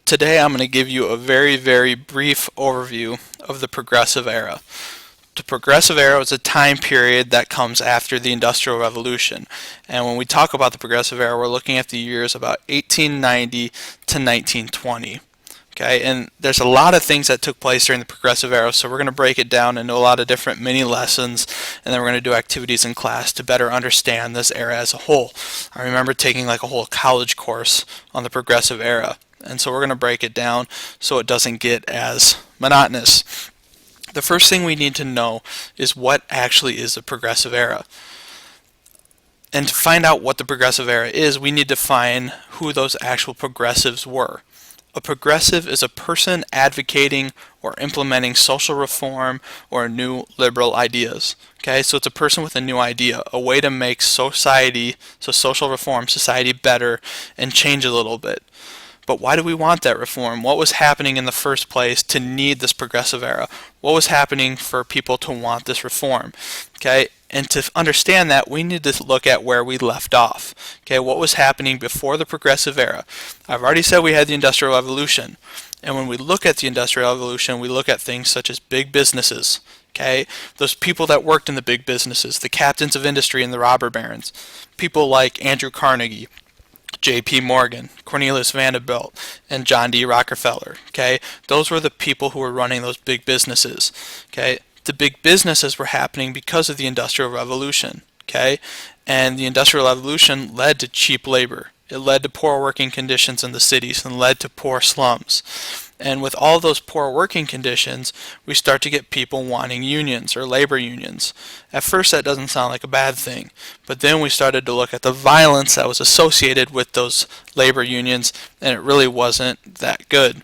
Today I'm going to give you a very, very brief overview of the Progressive Era. The Progressive Era is a time period that comes after the Industrial Revolution. And when we talk about the Progressive Era, we're looking at the years about 1890 to 1920. Okay, and there's a lot of things that took place during the Progressive Era, so we're going to break it down into a lot of different mini lessons, and then we're going to do activities in class to better understand this era as a whole. I remember taking like a whole college course on the Progressive Era, and so we're going to break it down so it doesn't get as monotonous. The first thing we need to know is what actually is the Progressive Era. And to find out what the Progressive Era is, we need to find who those actual progressives were. A progressive is a person advocating or implementing social reform or new liberal ideas. Okay, so it's a person with a new idea, a way to make society, so social reform, society better and change a little bit. But why do we want that reform? What was happening in the first place to need this progressive era? What was happening for people to want this reform? Okay, and to understand that, we need to look at where we left off. Okay, what was happening before the progressive era? I've already said we had the Industrial Revolution. And when we look at the Industrial Revolution, we look at things such as big businesses. Okay, those people that worked in the big businesses, the captains of industry and the robber barons, people like Andrew Carnegie, J.P. Morgan, Cornelius Vanderbilt, and John D. Rockefeller. Okay, those were the people who were running those big businesses. Okay, the big businesses were happening because of the Industrial Revolution. Okay, and the Industrial Revolution led to cheap labor. It led to poor working conditions in the cities and led to poor slums. And with all those poor working conditions, we start to get people wanting unions or labor unions. At first that doesn't sound like a bad thing, but then we started to look at the violence that was associated with those labor unions, and it really wasn't that good.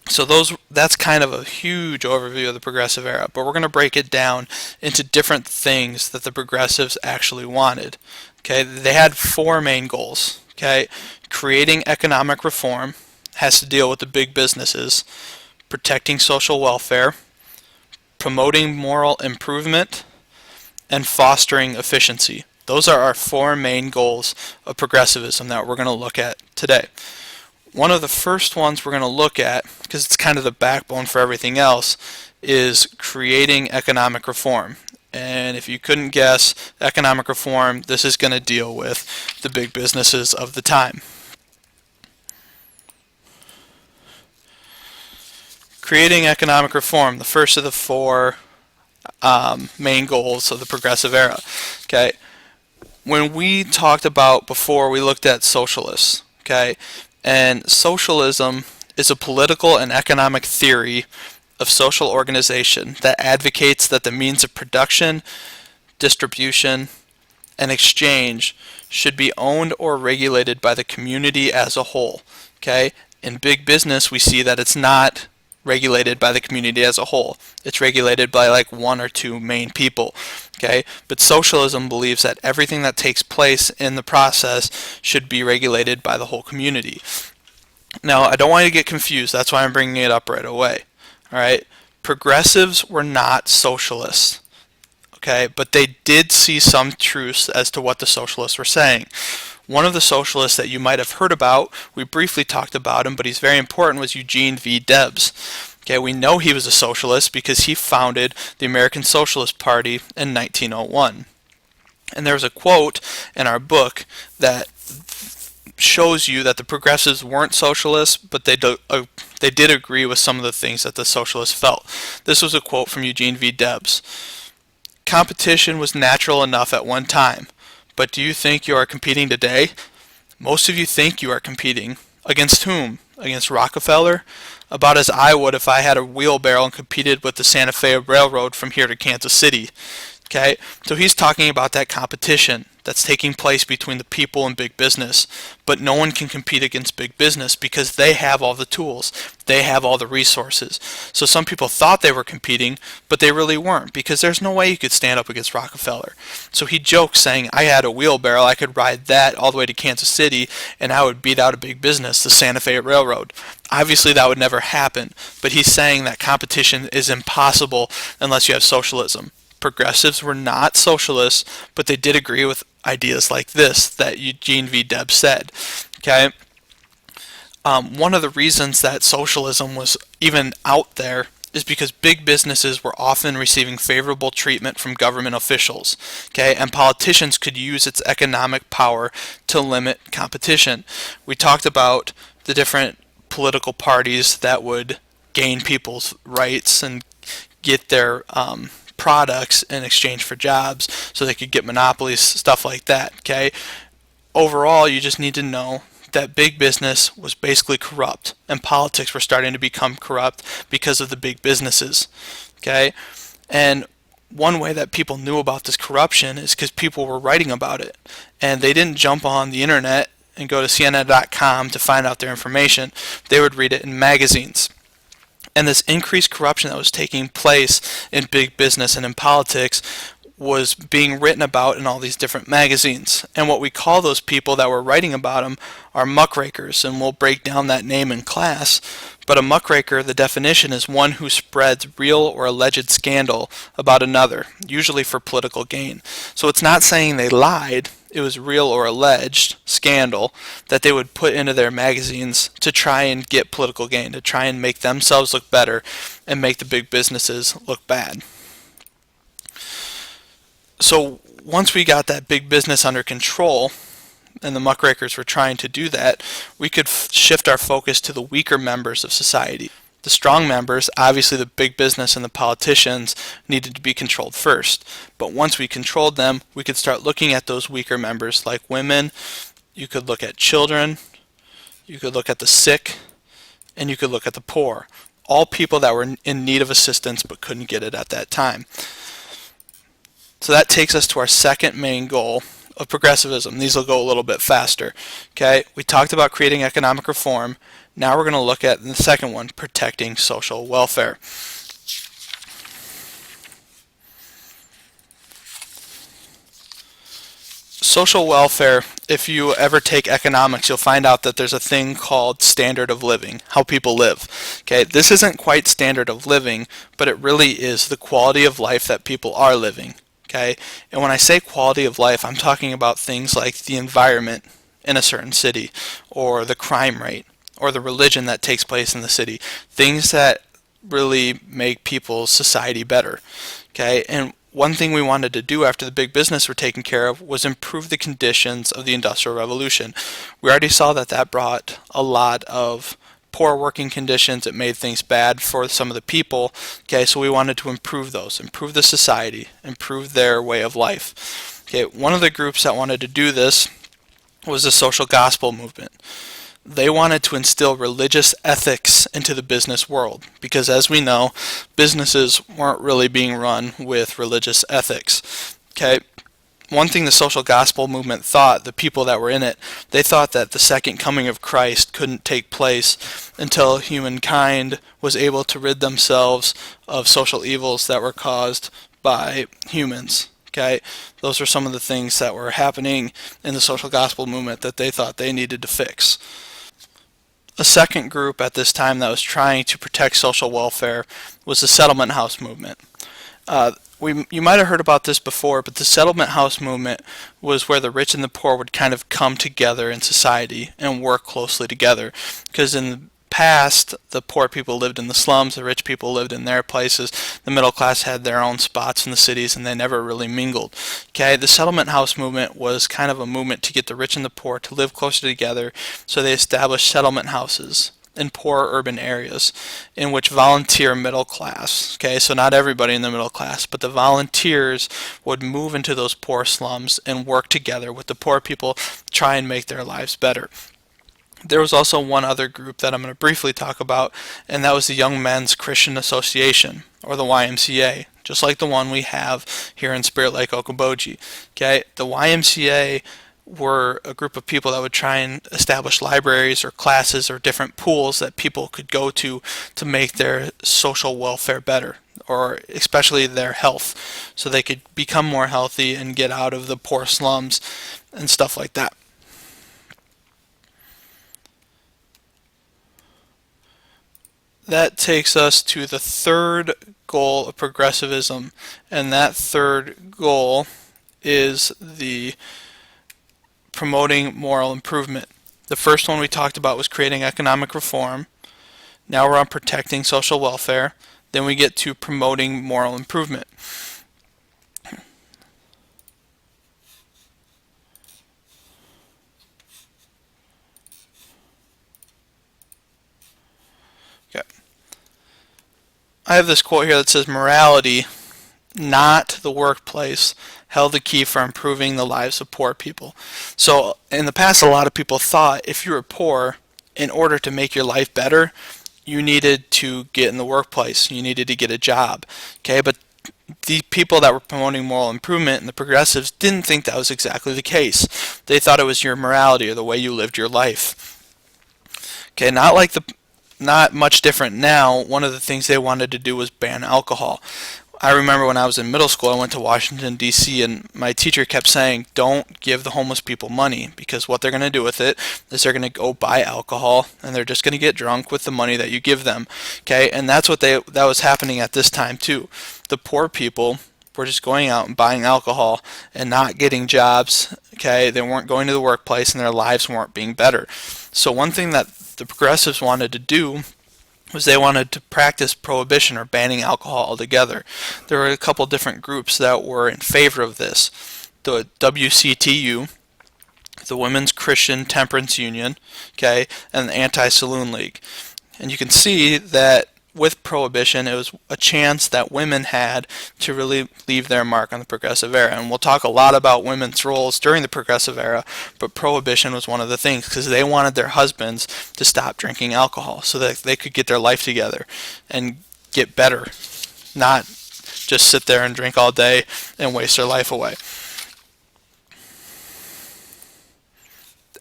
So that's kind of a huge overview of the Progressive Era, but we're going to break it down into different things that the progressives actually wanted. Okay, they had four main goals. Okay, creating economic reform has to deal with the big businesses, protecting social welfare, promoting moral improvement, and fostering efficiency. Those are our four main goals of progressivism that we're going to look at today. One of the first ones we're going to look at, because it's kind of the backbone for everything else, is creating economic reform. And if you couldn't guess, economic reform, this is going to deal with the big businesses of the time. Creating economic reform, the first of the four main goals of the Progressive Era. Okay, when we talked about before, we looked at socialists. Okay, and socialism is a political and economic theory of social organization that advocates that the means of production, distribution, and exchange should be owned or regulated by the community as a whole. Okay? In big business, we see that it's not regulated by the community as a whole. It's regulated by like one or two main people. Okay? But socialism believes that everything that takes place in the process should be regulated by the whole community. Now, I don't want you to get confused. That's why I'm bringing it up right away. All right, progressives were not socialists, okay, but they did see some truths as to what the socialists were saying. One of the socialists that you might have heard about, we briefly talked about him, but he's very important, was Eugene V. Debs. Okay, we know he was a socialist because he founded the American Socialist Party in 1901. And there's a quote in our book that shows you that the progressives weren't socialists, but they did agree with some of the things that the socialists felt. This was a quote from Eugene V. Debs. Competition was natural enough at one time, but do you think you are competing today? Most of you think you are competing. Against whom? Against Rockefeller? About as I would if I had a wheelbarrow and competed with the Santa Fe Railroad from here to Kansas City. Okay, so he's talking about that competition that's taking place between the people and big business, but no one can compete against big business because they have all the tools, they have all the resources. So some people thought they were competing, but they really weren't, because there's no way you could stand up against Rockefeller. So he jokes saying, I had a wheelbarrow, I could ride that all the way to Kansas City and I would beat out a big business, the Santa Fe Railroad. Obviously that would never happen, but he's saying that competition is impossible unless you have socialism. Progressives were not socialists, but they did agree with ideas like this that Eugene V. Debs said. Okay, One of the reasons that socialism was even out there is because big businesses were often receiving favorable treatment from government officials, okay, and politicians could use its economic power to limit competition. We talked about the different political parties that would gain people's rights and get their products in exchange for jobs so they could get monopolies, stuff like that, okay? Overall, you just need to know that big business was basically corrupt and politics were starting to become corrupt because of the big businesses, okay? And one way that people knew about this corruption is because people were writing about it, and they didn't jump on the internet and go to CNN.com to find out their information. They would read it in magazines. And this increased corruption that was taking place in big business and in politics was being written about in all these different magazines. And what we call those people that were writing about them are muckrakers, and we'll break down that name in class. But a muckraker, the definition is one who spreads real or alleged scandal about another, usually for political gain. So it's not saying they lied, it was real or alleged scandal that they would put into their magazines to try and get political gain, to try and make themselves look better and make the big businesses look bad. So once we got that big business under control, and the muckrakers were trying to do that, we could shift our focus to the weaker members of society. The strong members, obviously the big business and the politicians, needed to be controlled first. But once we controlled them, we could start looking at those weaker members like women, you could look at children, you could look at the sick, and you could look at the poor. All people that were in need of assistance but couldn't get it at that time. So that takes us to our second main goal of progressivism. These will go a little bit faster. Okay, we talked about creating economic reform. Now we're going to look at the second one, protecting social welfare. Social welfare, if you ever take economics, you'll find out that there's a thing called standard of living, how people live. Okay, this isn't quite standard of living, but it really is the quality of life that people are living. Okay, and when I say quality of life, I'm talking about things like the environment in a certain city, or the crime rate, or the religion that takes place in the city, things that really make people's society better. Okay, and one thing we wanted to do after the big business were taken care of was improve the conditions of the Industrial Revolution. We already saw that that brought a lot of poor working conditions. It made things bad for some of the people. Okay, so we wanted to improve those, improve the society, improve their way of life. Okay, one of the groups that wanted to do this was the social gospel movement. They wanted to instill religious ethics into the business world because, as we know, businesses weren't really being run with religious ethics. Okay, one thing the social gospel movement thought, the people that were in it, they thought that the second coming of Christ couldn't take place until humankind was able to rid themselves of social evils that were caused by humans. Okay, those are some of the things that were happening in the social gospel movement that they thought they needed to fix. A second group at this time that was trying to protect social welfare was the settlement house movement. You might have heard about this before, but the settlement house movement was where the rich and the poor would kind of come together in society and work closely together. Because in the past, the poor people lived in the slums, the rich people lived in their places, the middle class had their own spots in the cities, and they never really mingled. Okay, the settlement house movement was kind of a movement to get the rich and the poor to live closer together, so they established settlement houses in poor urban areas in which volunteer middle class, okay, so not everybody in the middle class, but the volunteers would move into those poor slums and work together with the poor people, try and make their lives better. There was also one other group that I'm going to briefly talk about, and that was the Young Men's Christian Association, or the YMCA, just like the one we have here in Spirit Lake, Okoboji. Okay, the YMCA were a group of people that would try and establish libraries or classes or different pools that people could go to make their social welfare better, or especially their health, so they could become more healthy and get out of the poor slums and stuff like that. That takes us to the third goal of progressivism, and that third goal is the promoting moral improvement. The first one we talked about was creating economic reform. Now we're on protecting social welfare. Then we get to promoting moral improvement. Okay. I have this quote here that says, morality, not the workplace, held the key for improving the lives of poor people. So in the past, a lot of people thought if you were poor, in order to make your life better, you needed to get in the workplace. You needed to get a job. Okay, but the people that were promoting moral improvement and the progressives didn't think that was exactly the case. They thought it was your morality or the way you lived your life. Okay, not much different now. One of the things they wanted to do was ban alcohol. I remember when I was in middle school, I went to Washington, D.C., and my teacher kept saying, don't give the homeless people money, because what they're going to do with it is they're going to go buy alcohol, and they're just going to get drunk with the money that you give them. Okay, and that was happening at this time too. The poor people were just going out and buying alcohol and not getting jobs. Okay, they weren't going to the workplace, and their lives weren't being better. So one thing that the progressives wanted to do was they wanted to practice prohibition or banning alcohol altogether. There were a couple different groups that were in favor of this. The WCTU, the Women's Christian Temperance Union, okay, and the Anti-Saloon League. And you can see that with prohibition, it was a chance that women had to really leave their mark on the progressive era. And we'll talk a lot about women's roles during the progressive era, but prohibition was one of the things because they wanted their husbands to stop drinking alcohol so that they could get their life together and get better, not just sit there and drink all day and waste their life away.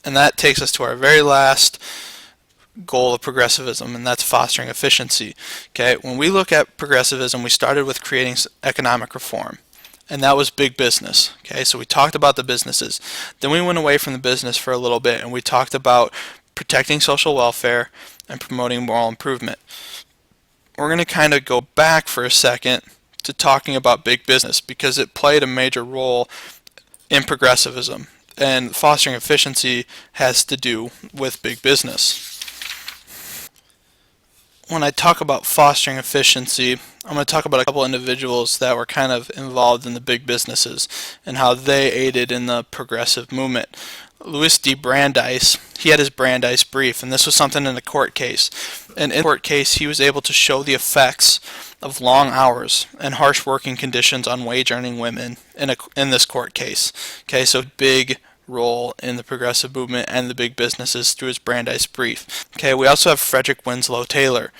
And that takes us to our very last goal of progressivism, and that's fostering efficiency. Okay, when we look at progressivism, we started with creating economic reform, and that was big business. Okay, so we talked about the businesses. Then we went away from the business for a little bit, and we talked about protecting social welfare and promoting moral improvement. We're going to kind of go back for a second to talking about big business because it played a major role in progressivism, and fostering efficiency has to do with big business. When I talk about fostering efficiency, I'm going to talk about a couple individuals that were kind of involved in the big businesses and how they aided in the progressive movement. Louis D. Brandeis, he had his Brandeis brief, and this was something in a court case. And in the court case, he was able to show the effects of long hours and harsh working conditions on wage-earning women in this court case. Okay, so big role in the progressive movement and the big businesses through his Brandeis brief. Okay, we also have Frederick Winslow Taylor.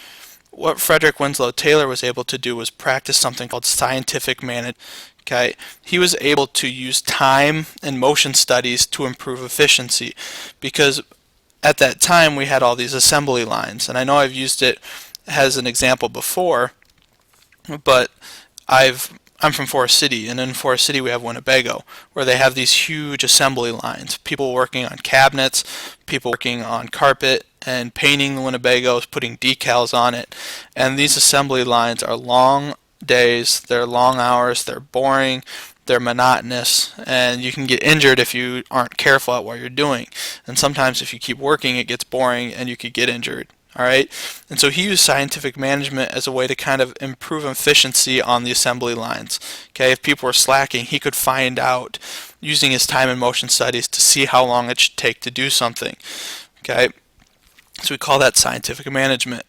What Frederick Winslow Taylor was able to do was practice something called scientific management. Okay, he was able to use time and motion studies to improve efficiency because at that time we had all these assembly lines, and I know I've used it as an example before, but I'm from Forest City, and in Forest City we have Winnebago, where they have these huge assembly lines. People working on cabinets, people working on carpet and painting the Winnebagos, putting decals on it. And these assembly lines are long days, they're long hours, they're boring, they're monotonous, and you can get injured if you aren't careful at what you're doing. And sometimes if you keep working, it gets boring and you could get injured. Alright, and so he used scientific management as a way to kind of improve efficiency on the assembly lines. Okay, if people were slacking, he could find out using his time and motion studies to see how long it should take to do something. Okay, so we call that scientific management.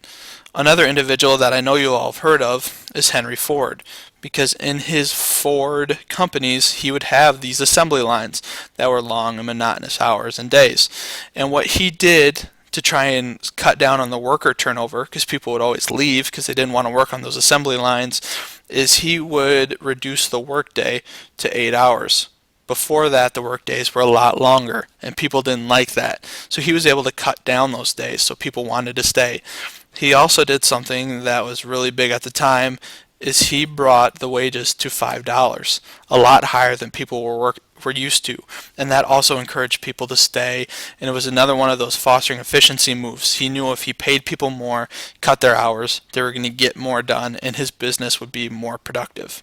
Another individual that I know you all have heard of is Henry Ford, because in his Ford companies he would have these assembly lines that were long and monotonous hours and days. And what he did to try and cut down on the worker turnover, because people would always leave because they didn't want to work on those assembly lines, is he would reduce the workday to 8 hours. Before that, the work days were a lot longer, and people didn't like that. So he was able to cut down those days, so people wanted to stay. He also did something that was really big at the time, is he brought the wages to $5, a lot higher than people were used to, and that also encouraged people to stay. And it was another one of those fostering efficiency moves. He knew if he paid people more, cut their hours, they were going to get more done, and his business would be more productive.